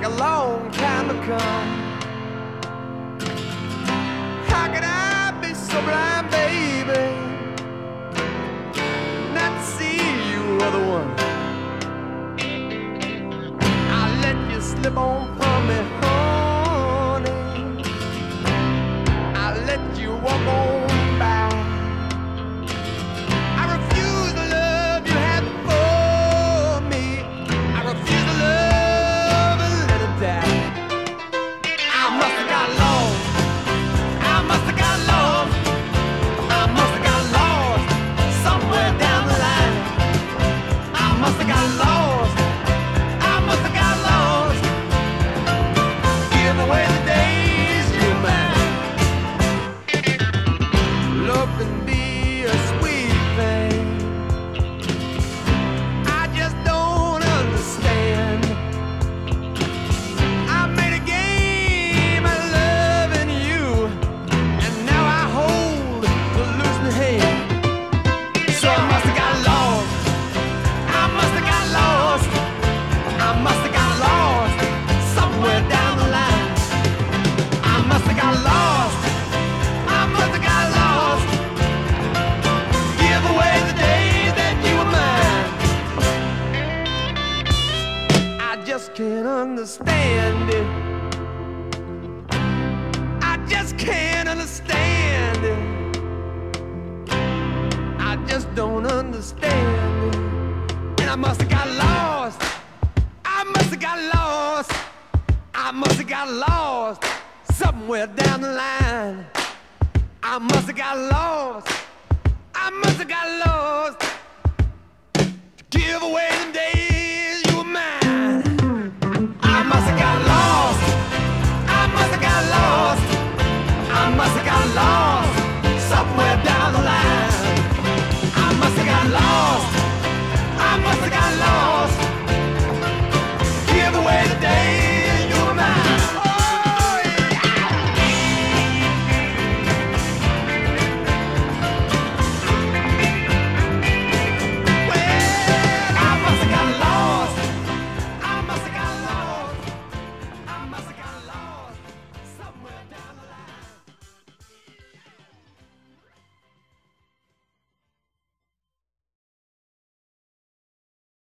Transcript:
like a long time to come. How could I be so blind, baby, not to see you are the one? I let you slip on from me, honey. I let you walk on by. I refuse to love you had before me. I refuse to love and let it die. I must have got lost. I must have got lost. I must have got lost somewhere down the line. I must have got lost. I must have got lost. Give away the days you're mine. Love can be a sweet thing. I just don't understand. I made a game of loving you, and now I hold the losing hand. So I must have got lost. I must have got lost. I must have got lost somewhere down the line. I must have got lost. I must have got lost. Give away the days that you were mine. I just can't understand it. I just can't understand it. I just don't understand it. And I must have got lost. I must have got lost. I must have got lost somewhere down the line. I must have got lost. I must have got lost to give away